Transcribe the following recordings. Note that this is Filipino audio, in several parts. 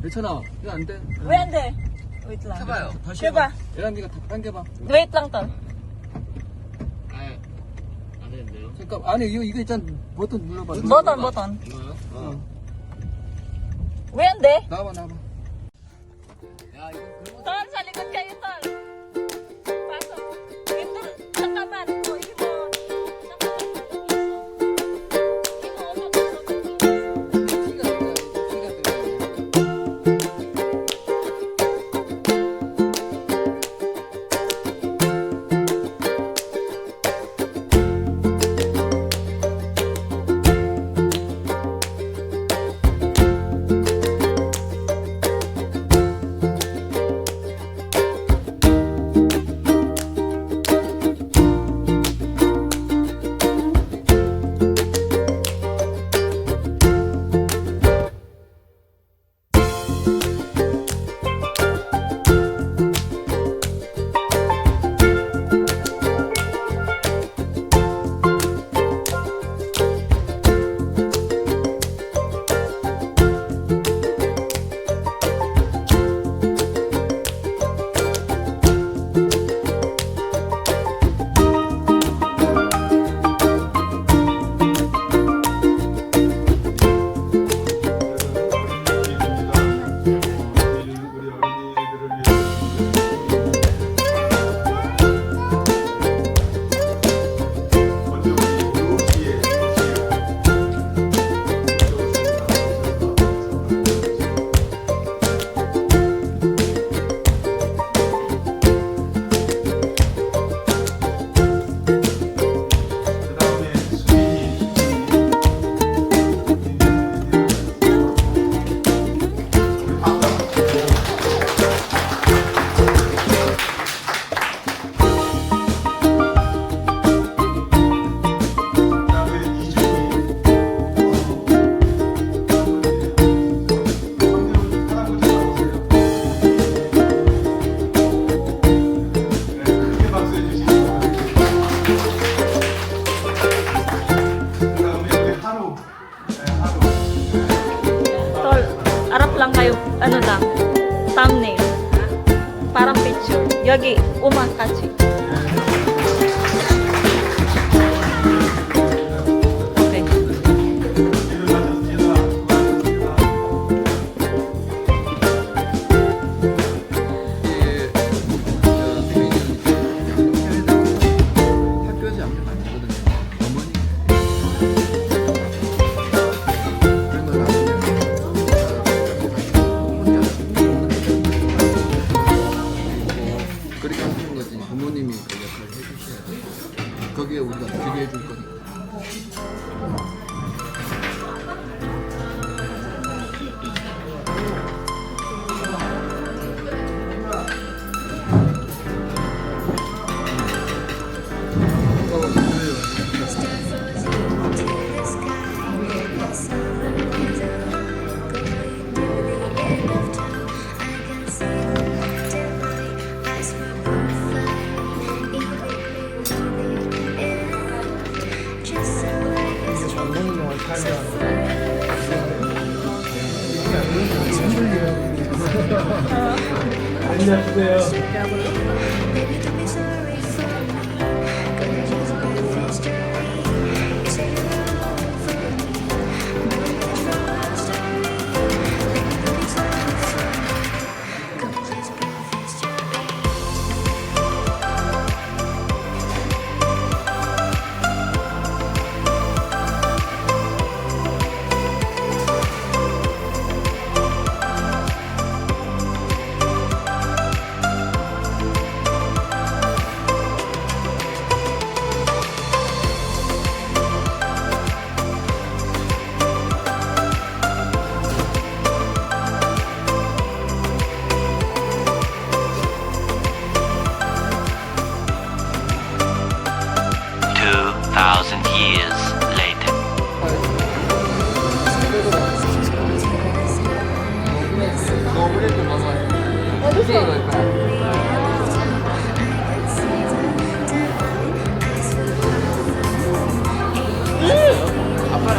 괜찮아. 이거 안 돼. 왜 안 돼? Wait lang. 해봐요. 다시 해봐. 해봐. 예람이가 다 당겨봐. Wait lang, tol. 안 되는데요? 잠깐, 아니, 이거 있잖아. 버튼 눌러봐. 버튼. 이거요? 왜 안 돼? 나와봐. 야, 이거 그거 Tol, sa likod kayo, tol. Pasok. Ito, sa kaban. O, hindi mo. Sa kaban. Hindi mo, tol, harap lang kayo. Ano lang? Thumbnail. Parang picture. 여기, 오만까지. Okay. 학교에서 양념 안 주거든요. 어머니. 그래서 나중에 그렇게 하는 거지. 부모님이 그 역할을 해주셔야 돼. 거기에 우리가 기대해 줄 거니까.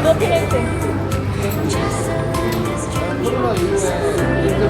너 필요해. 코로나 이후에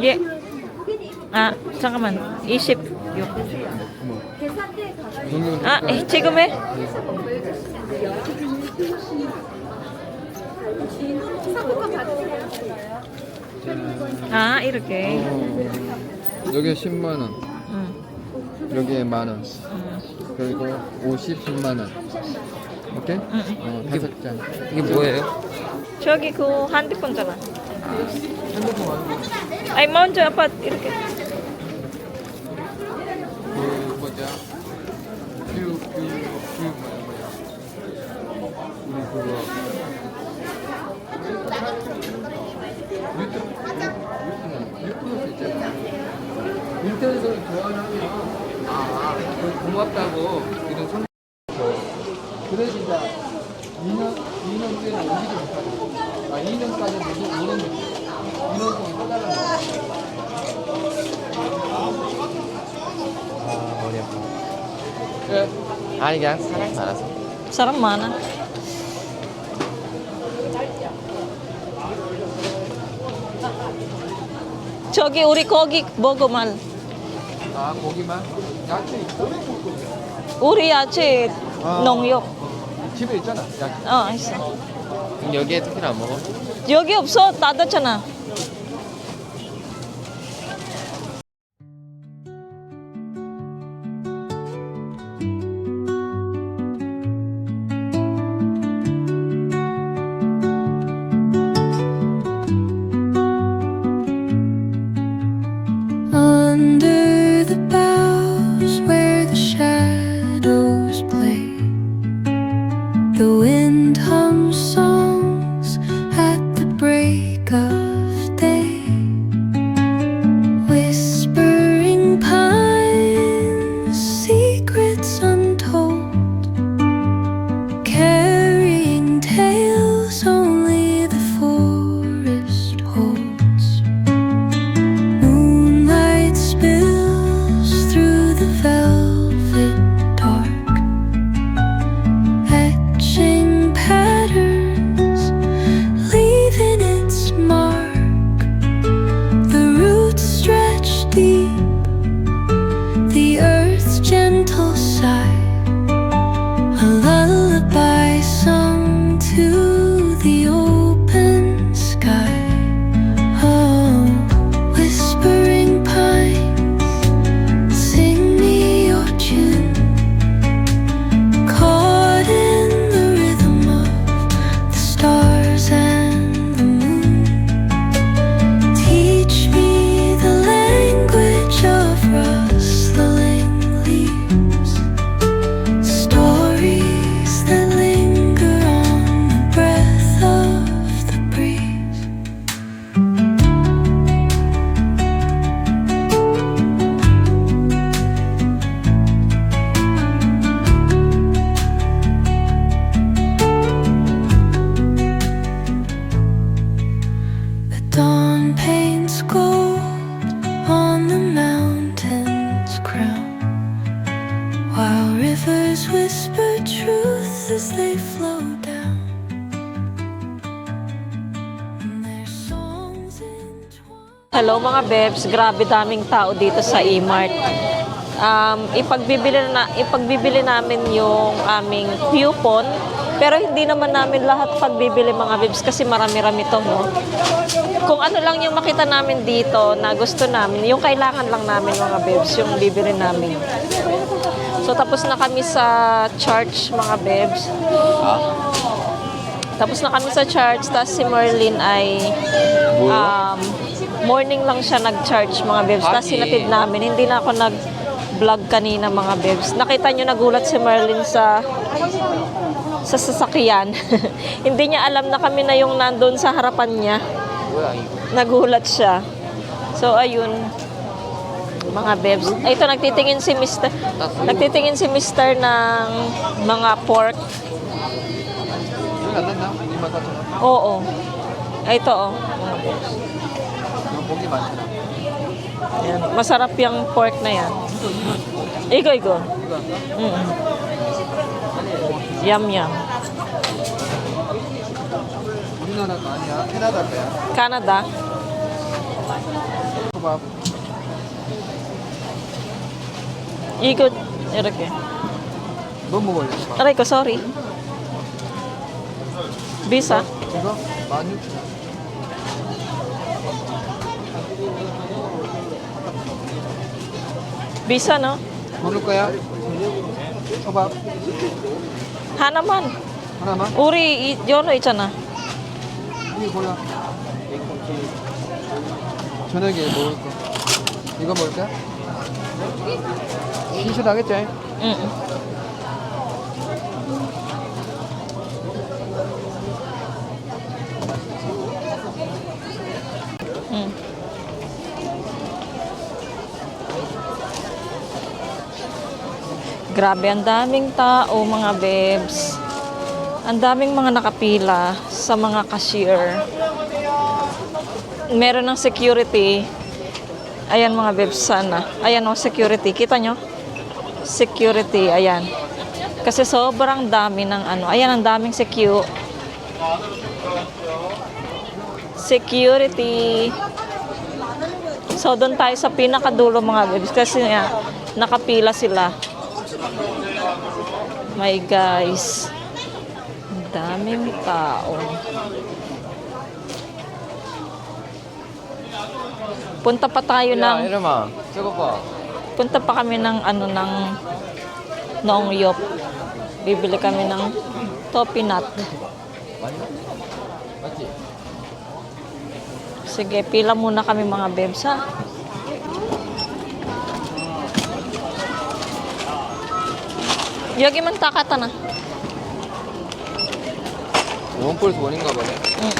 예. 아, 잠깐만. 26. 아, 지금 해? 아, 이렇게. 여기에 10만 원, 응. 여기에 만 원, 그리고 50만 원. 오케이? 다섯 장. 이게 뭐예요? 저기 그 핸드폰잖아. 핸드폰 아니고 아니, 먼저 아빠 이렇게. 그 뭐냐? 우리 그거 유튜브에서 있잖아. 인터넷으로 교환하면 고맙다고 이런 선. 그래 진짜 2년 뒤에는 오지도 못하고 2년까지 무슨 2년 동안 써달라는 거야. 머리 아파. 네. 아니 그냥 사람 많아서. 사람 많아. 저기 우리 거기 먹으면 고기만? 야채 있어? 우리 야채 농협. 집에 있잖아 야채. 있어. 그럼 여기에 특히나 안 먹어? 여기 없어. 닫았잖아. Under the boughs where the shadows play, the wind hums songs at the break of day. Whispering pines, secrets untold, carrying tales only the forest holds. Moonlight spills through the velvet dark, etching patterns, leaving its mark. The roots stretch deep, the earth's gentle sigh, a lullaby sung to the open sky. Oh, whispering pines, sing me your tune, caught in the rhythm of the stars and the moon. Teach me the language of rustling leaves, stories that linger on the breath of the breeze. The dawn paints gold on the mountain's crown, while rivers whisper truth as they flow down. And their songs entwine. Hello mga bebs, grabe daming tao dito sa E-Mart. Ipagbibili namin yung aming coupon, pero hindi naman namin lahat pagbibili mga bebs kasi marami-rami to mo. Kung ano lang yung makita namin dito na gusto namin, yung kailangan lang namin mga bebs, yung bibili namin. So tapos na kami sa church mga bebs. Tapos na kami sa church, tapos si Merlin ay morning lang siya nag-charge mga bebs. Tapos sinatid namin, hindi na ako nag-vlog kanina mga bebs. Nakita nyo nagulat si Merlin sa sasakyan. Hindi niya alam na kami na yung nandun sa harapan niya. Nagulat siya. So ayun mga bebs. Ay, ito nagtitingin si Mr. Nagtitingin si Mr. ng mga pork. Yun lang na, hindi matatapos. Oo. Ay, ito oh. Yung 고기 많잖아. Ayan. Masarap yung pork na yan. Igo. 이거 할까? Yum, yum. 우리나라가 아니야. 캐나다 거야. Canada. 초밥. 이거 이렇게. 뭐 먹을래? Aray ko, sorry. Visa? 이거? 16,000원. Visa, no? 먹을 거야? 초밥 하나만. 하나만? 우리 연어 있잖아. 이거 골라. 저녁에 먹을 거. 이거 먹을까? 신실하겠지? 응. 응. Grabe, ang daming tao, mga bebs. Ang daming mga nakapila sa mga cashier. Meron ng security. Ayan mga bebs, sana. Ayan o, security. Kita nyo? Security, ayan. Kasi sobrang dami ng ano. Ayan, ang daming security. So, doon tayo sa pinakadulo mga bebs. Kasi nga, nakapila sila. My guys. Ang daming tao. Punta pa tayo ng... 이름아, 저거 봐. Punta pa kami ng ano ng Nongyop. Bibili kami ng toppee nut. 맞나? 맞지? Sige, pila muna kami mga bebs ha. 여기만 딱 갖다 놔. 원 플러스 원인가 보네. 응.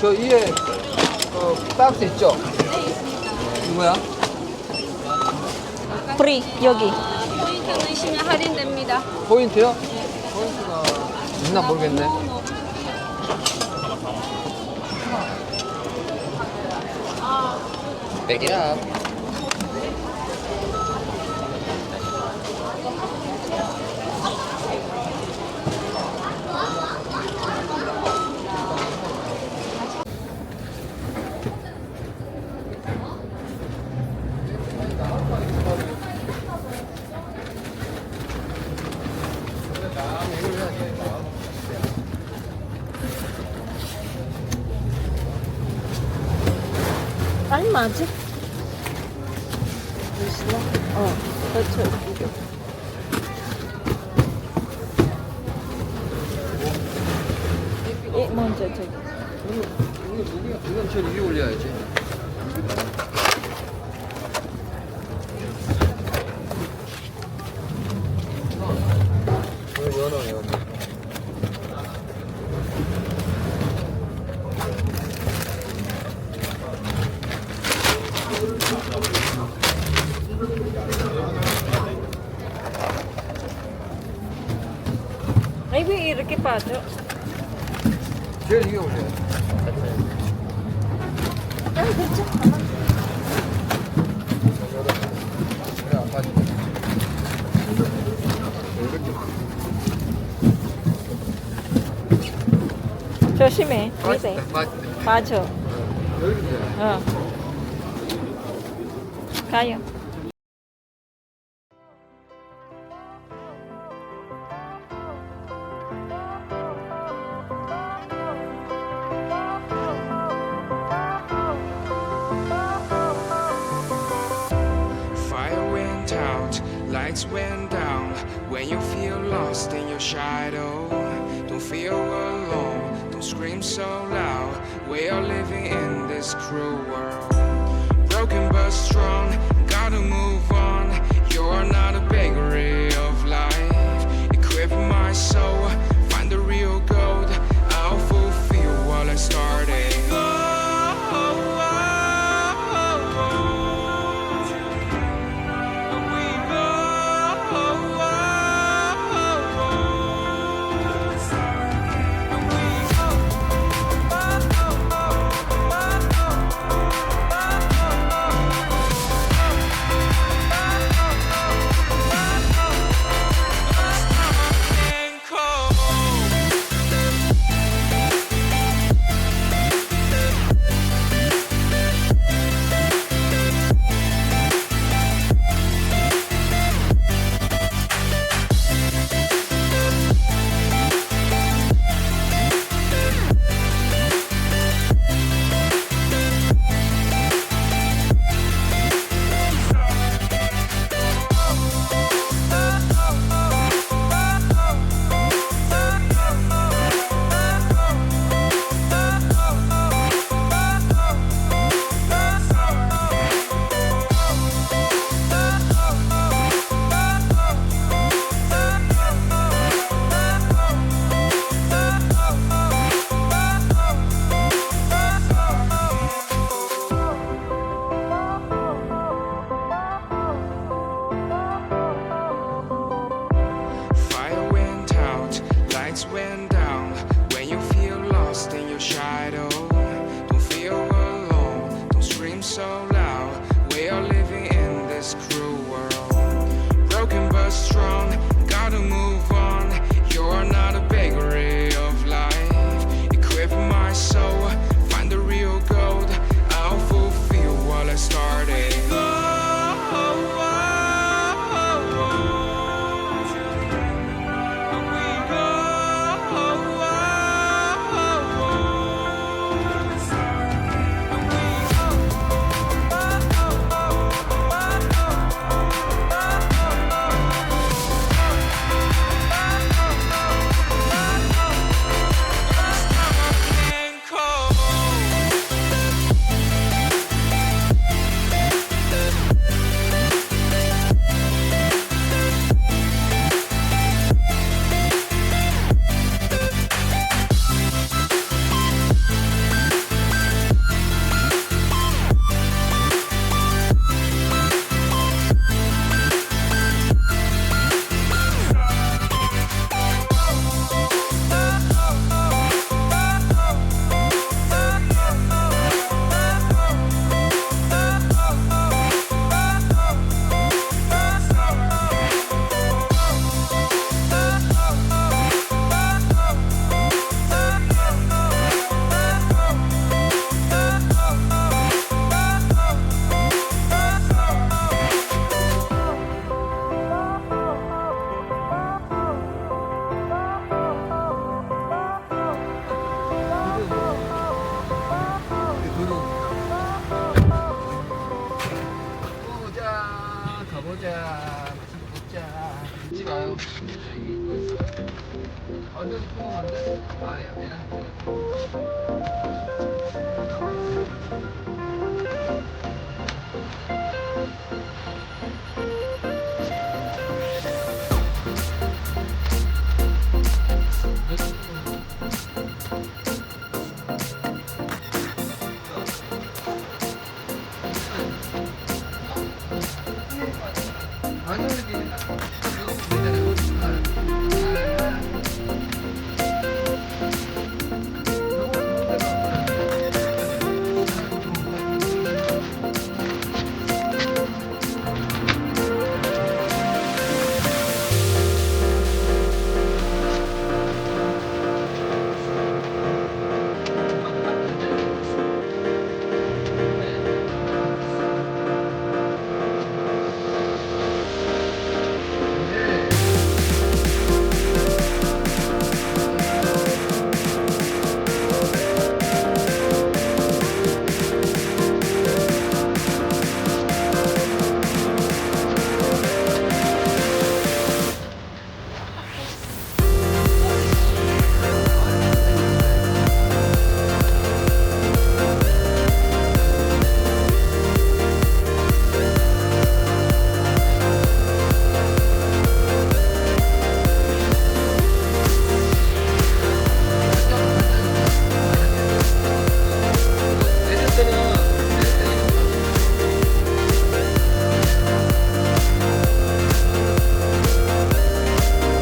저 위에 박스 있죠? 이거야? 프리 여기. 포인트 넣으시면 할인됩니다. 포인트요? 포인트가 있나 모르겠네. Pick it up. 얼마지? 그렇죠. 이 먼저 저기. 이건 제일 위에 올려야지. 이거 연어예요. Ay, 왜 이렇게 빠져? 제일 위에 올려야지. 그래, 안 빠져. 조심해. 밑에. 맞네. 빠져. 여기 있네. 어. 가요. Fire went out, lights went down. When you feel lost in your shadow, don't feel alone, don't scream so loud. We are living in this cruel world. Broken but strong, gotta move on. You're not a bakery of life. Equip my soul, find the real gold. I'll fulfill what I started.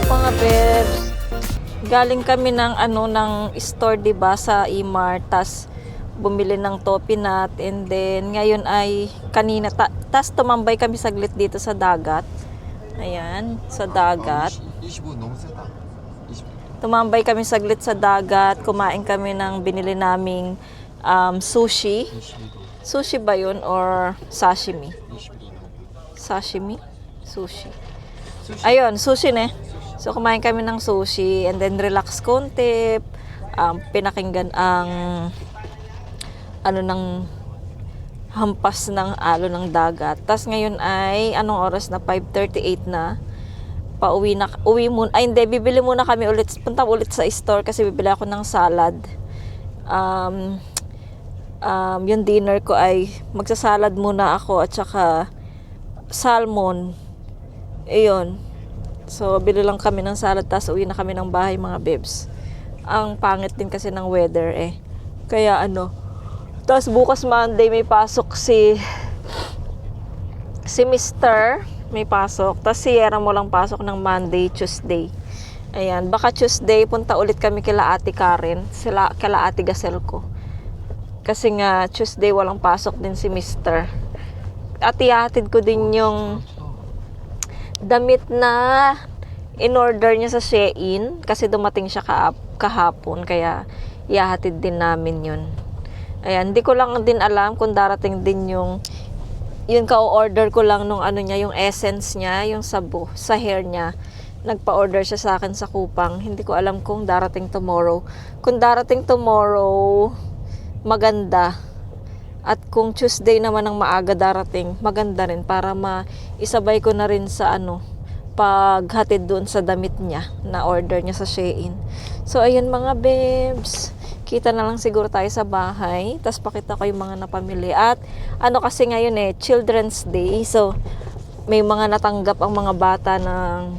Mga bebs, galing kami ng ng store 'di ba sa E-Mart, tas bumili ng Topinat, and then ngayon ay kanina tas tumambay kami saglit dito sa dagat. Ayan, sa dagat. 25 너무 세다. 20. Tumambay kami saglit sa dagat, kumain kami ng binili naming sushi. 22. Sushi ba yun or sashimi? 22. Sashimi? Sushi. Ayun, sushi ne. So, kumain kami ng sushi and then relax konti. Pinakinggan ang ng hampas ng alon ng dagat. Tapos ngayon ay anong oras na? 5:38 na. Uwi muna. Ay hindi, bibili muna kami ulit. Punta ulit sa store kasi bibili ako ng salad. Yung dinner ko ay magsasalad muna ako at saka salmon. Ayun. So, bili lang kami ng salad, tapos uwi na kami ng bahay, mga bebs. Ang pangit din kasi ng weather eh. Kaya tapos bukas Monday may pasok si Mr. May pasok. Tapos si Yera mo lang pasok ng Monday, Tuesday. Ayan, baka Tuesday punta ulit kami kila Ate Karen, kila Ate Gasel ko. Kasi nga Tuesday walang pasok din si Mr. At ihatid ko din yung damit na in-order niya sa Shein kasi dumating siya kahapon, kaya ihahatid din namin yun. Ayan, hindi ko lang din alam kung darating din yung ka-order ko lang nung niya, yung essence niya, yung sabo sa hair niya. Nagpa-order siya sa akin sa Kupang. Hindi ko alam kung darating tomorrow. Kung darating tomorrow, maganda. At kung Tuesday naman ang maaga darating, maganda rin para maisabay ko na rin sa paghatid doon sa damit niya na order niya sa Shein. So ayun mga babes, kita na lang siguro tayo sa bahay, tapos pakita ko yung mga napamili. At kasi ngayon Children's Day, so may mga natanggap ang mga bata ng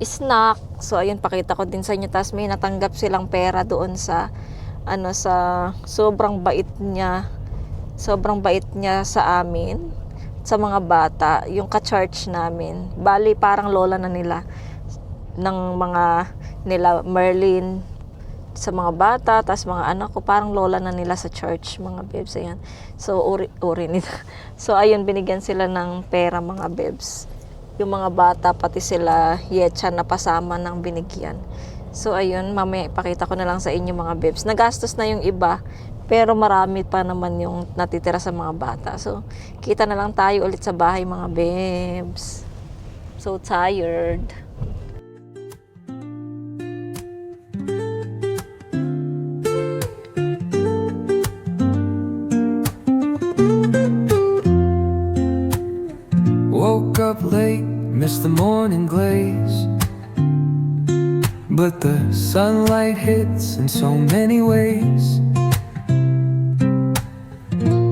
snack. So ayun, pakita ko din sa inyo. Tapos may natanggap silang pera doon sa sa sobrang bait niya sa amin, sa mga bata, yung ka-church namin. Bali parang lola na nila ng mga nila Merlin sa mga bata, tas mga anak ko parang lola na nila sa church, mga bebs. Ayan, so uri nila. So ayun, binigyan sila ng pera, mga bebs. Yung mga bata pati sila Yecha na pasama ng binigyan. So ayun, mamaya ipakita ko na lang sa inyo, mga bebs. Nagastos na yung iba, pero marami pa naman yung natitira sa mga bata. So kita na lang tayo ulit sa bahay, mga bebs. So tired. Woke up late, missed the morning glade. but the sunlight hits in so many ways.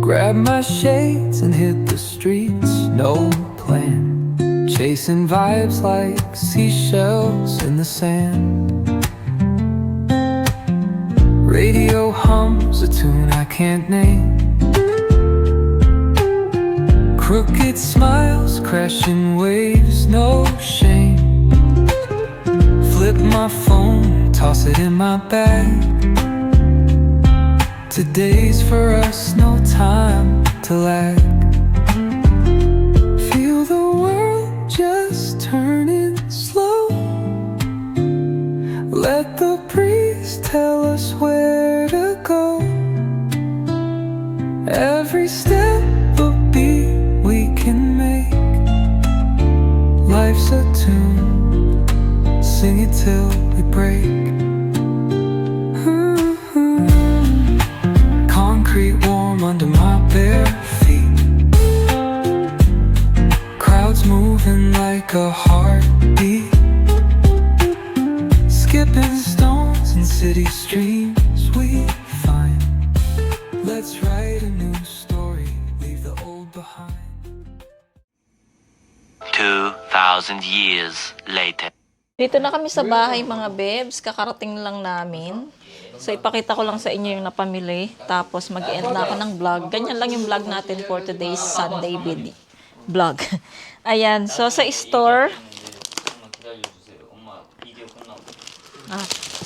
Grab my shades and hit the streets, no plan, chasing vibes like seashells in the sand. Radio hums a tune I can't name. Crooked smiles, crashing waves, no shame. Flip my phone, toss it in my bag. Today's for us, no time to lag. Feel the world just turning slow. Let the breeze tell us where to go. Every step a beat we can make. Life's a tune, sing it till we break. Concrete warm under my bare feet. Crowds moving like a heartbeat. Skipping stones in city streams we find. Let's write a new story, leave the old behind. 2,000 years later. Dito na kami sa bahay mga bebs, kakarating lang namin. So ipakita ko lang sa inyo yung napamili, tapos mag-end na ako ng vlog. Ganyan lang yung vlog natin for today's Sunday vlog. Ayan, so sa store,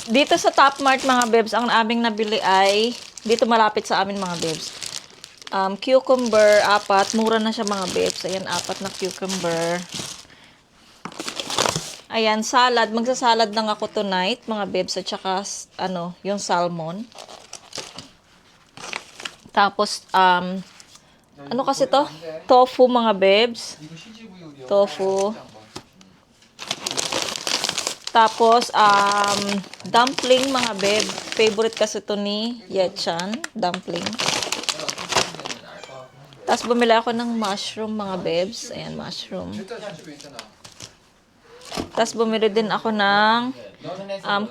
dito sa Top Mart mga bebs, ang aming nabili ay, dito malapit sa amin mga bebs, cucumber, 4, mura na siya mga bebs. Ayan, 4 na cucumber. Ayan, salad. Magsasalad lang ako tonight, mga bebs, at saka, yung salmon. Tapos, ano kasi to? Tofu, mga bebs. Tofu. Tapos, dumpling, mga beb. Favorite kasi to ni Yechan, dumpling. Tapos, bumili ako ng mushroom, mga bebs. Ayan, mushroom. Tapos bumili din ako ng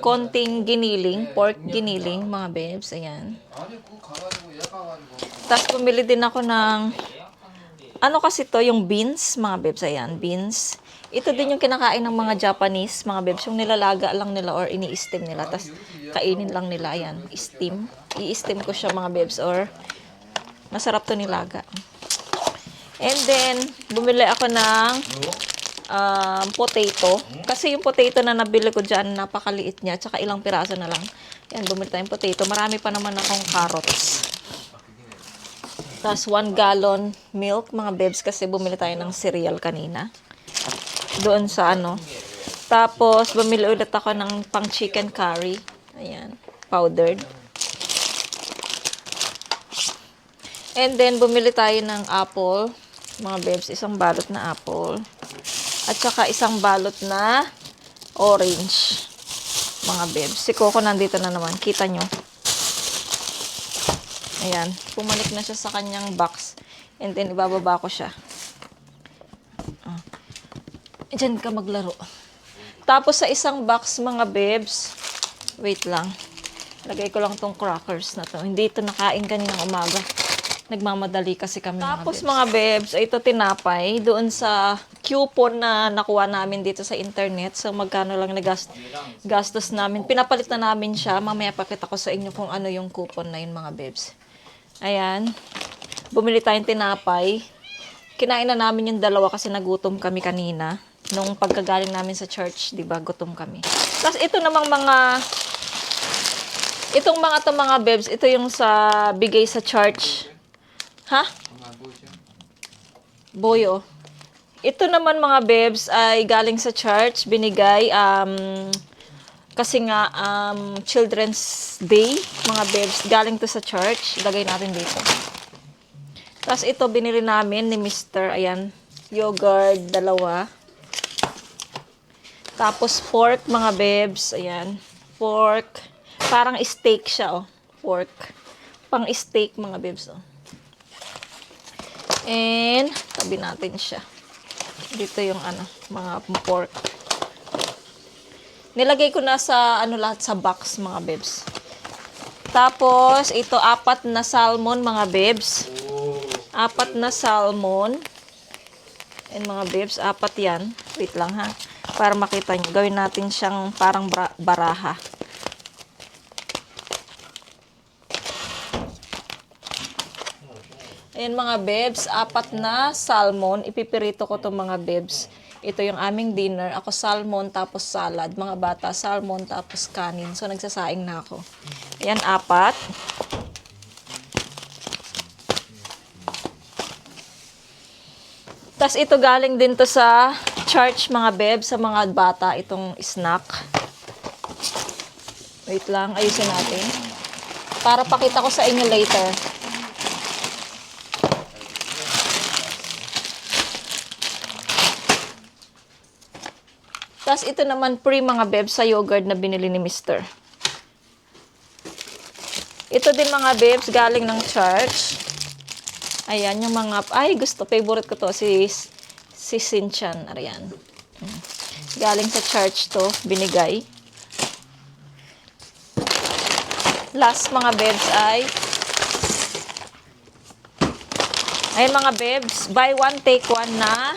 konting giniling, pork giniling, mga bebs. Ayan. Tapos bumili din ako ng, ano kasi to, yung beans, mga bebs. Ayan, beans. Ito din yung kinakain ng mga Japanese, mga bebs. Yung nilalaga lang nila or ini-steam nila. Tapos kainin lang nila. Ayan, steam. I-steam ko siya, mga bebs. Or masarap to nilaga. And then, bumili ako ng potato. Kasi yung potato na nabili ko dyan, napakaliit niya. Tsaka ilang piraso na lang. Yan, bumili tayong potato. Marami pa naman akong carrots. Tapos 1 gallon milk, mga bebs. Kasi bumili tayo ng cereal kanina. Doon sa Tapos, bumili ulit ako ng pang chicken curry. Ayan, powdered. And then, bumili tayo ng apple. Mga bebs, 1 balot na apple. At saka 1 balot na orange. Mga bebs. Si Coco nandito na naman. Kita nyo. Ayan. Pumalik na siya sa kanyang box. And then, ibababa ko siya. Diyan ka maglaro. Tapos, sa 1 box, mga bebs. Wait lang. Lagay ko lang tong crackers na to. Hindi ito nakain kaninang umaga. Nagmamadali kasi kami, Tapos, mga bebs, ito tinapay. Doon sa coupon na nakuha namin dito sa internet. So, magkano lang gastos namin. Pinapalit na namin siya. Mamaya pakita ko sa inyo kung ano yung coupon na yun, mga bebs. Ayan. Bumili tayong tinapay. Kinain na namin yung 2 kasi nagutom kami kanina. Nung pagkagaling namin sa church, diba, gutom kami. Tapos, ito namang itong mga bebs, ito yung sa bigay sa church. Ha? Boyo. Ito naman, mga bebs, ay galing sa church. Binigay, kasi nga, Children's Day, mga bebs. Galing to sa church. Ilagay natin dito. Tapos ito, binili namin ni Mr. Ayan, yogurt, 2. Tapos pork, mga bebs. Ayan, pork. Parang steak siya, oh. Pork. Pang steak, mga bebs, oh. And, tabi natin siya. Dito yung mga pork. Nilagay ko na sa ano lahat sa box mga bebs. Tapos ito 4 na salmon mga bebs. 4 na salmon. And mga bebs, 4 yan. Wait lang ha. Para makita nyo. Gawin natin siyang parang baraha. Ayan mga bebs, 4 na salmon. Ipipirito ko itong mga bebs. Ito yung aming dinner. Ako salmon tapos salad. Mga bata, salmon tapos kanin. So nagsasaing na ako. Ayan, 4. Tapos ito galing din to sa church mga bebs, sa mga bata, itong snack. Wait lang, ayusin natin. Para pakita ko sa inyo later. Tapos ito naman free mga bebs sa yogurt na binili ni Mr. Ito din mga bebs galing ng church. Ayan, yung mga, ay gusto, favorite ko to, si Sinchan, ariyan. Galing sa church to, binigay. Last mga bebs ay, ayan mga bebs, buy one take one na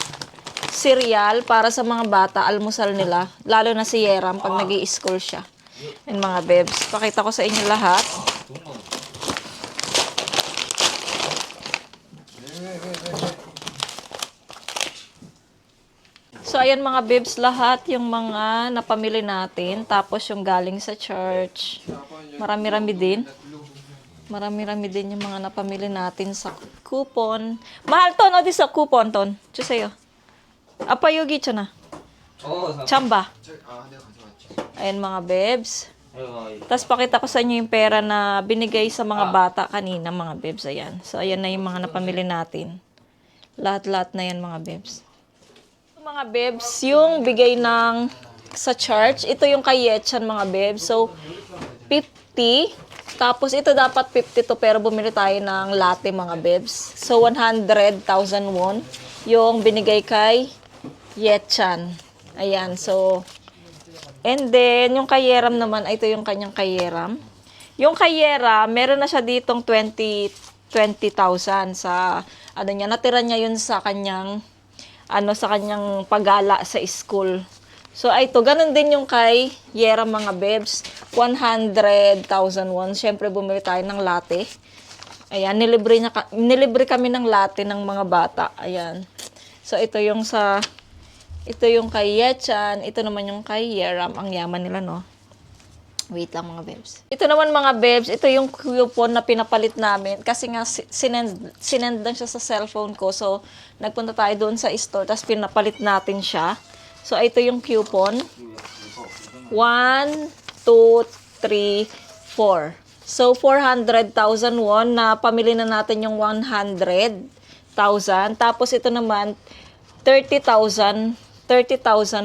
cereal para sa mga bata, almusal nila. Lalo na si Yeram pag nag-i-school siya. Ayan mga bebs, pakita ko sa inyo lahat. So, ayan mga bebs, lahat yung mga napamili natin. Tapos yung galing sa church. Marami-rami din. Marami-rami din yung mga napamili natin sa coupon. Mahal ton, o di sa coupon ton. Diyo sa'yo. Apa yogi siya na? Chamba. Ayan mga bebs. Tapos pakita ko sa inyo yung pera na binigay sa mga bata kanina mga bebs. Ayan. So, ayan na yung mga napamili natin. Lahat-lahat na yan mga bebs. Mga bebs, yung bigay ng sa church, ito yung kay Yetchan mga bebs. So, 50. Tapos ito dapat 52 pero bumili tayo ng latte mga bebs. So, 100,000 won yung binigay kay Yetchan. Ayan, so, and then, yung kay Yeram naman, ito yung kanyang kay Yeram. Yung kay Yeram, meron na siya ditong 20,000 sa, ano niya, natira niya yun sa kanyang sa kanyang paggala sa school. So, ito, ganun din yung kay Yera mga bebs. 100,000 won. Siyempre, bumili tayo ng latte. Ayan, nilibre kami ng latte ng mga bata. Ayan. So, ito yung kay Yechan. Ito naman yung kay Yeram. Ang yaman nila, no? Wait lang mga bebs. Ito naman mga bebs, ito yung coupon na pinapalit namin. Kasi nga, sinend lang siya sa cellphone ko. So, nagpunta tayo doon sa store, tapos pinapalit natin siya. So, ito yung coupon. 1, 2, 3, 4. So, 400,000 won na pamili na natin yung 100,000. Tapos, ito naman, 30,000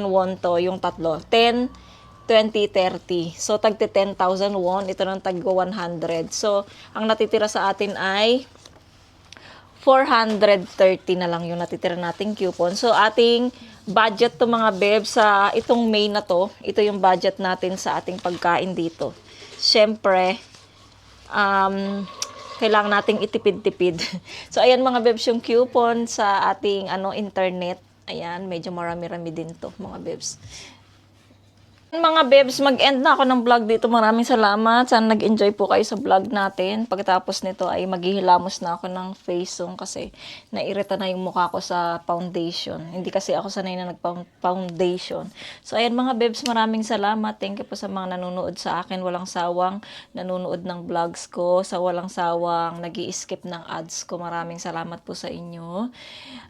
won to, yung tatlo. 10, 20, 30. So, tagti 10,000 won. Ito ng taggo 100. So, ang natitira sa atin ay 430 na lang yung natitira nating coupon. So, ating budget to mga bebs sa itong May na to. Ito yung budget natin sa ating pagkain dito. Siyempre, kailangan nating itipid-tipid. So, ayan mga bebs yung coupon sa ating internet. Ayan, medyo marami-rami din to mga bebs. Mga bebs, mag-end na ako ng vlog dito. Maraming salamat. Sana nag-enjoy po kayo sa vlog natin. Pagkatapos nito ay maghihilamos na ako ng face zone kasi nairita na yung mukha ko sa foundation. Hindi kasi ako sanay na nag-foundation. So, ayan mga bebs, maraming salamat. Thank you po sa mga nanonood sa akin. Walang sawang nanonood ng vlogs ko. Sa walang sawang nag-i-skip ng ads ko. Maraming salamat po sa inyo.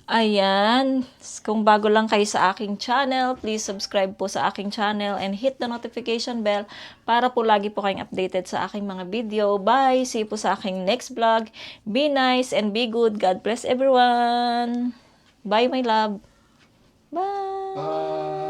Ayan. Kung bago lang kayo sa aking channel, please subscribe po sa aking channel and hit the notification bell para po lagi po kayong updated sa aking mga video. Bye! See you po sa aking next vlog. Be nice and be good. God bless everyone. Bye, my love. Bye! Bye!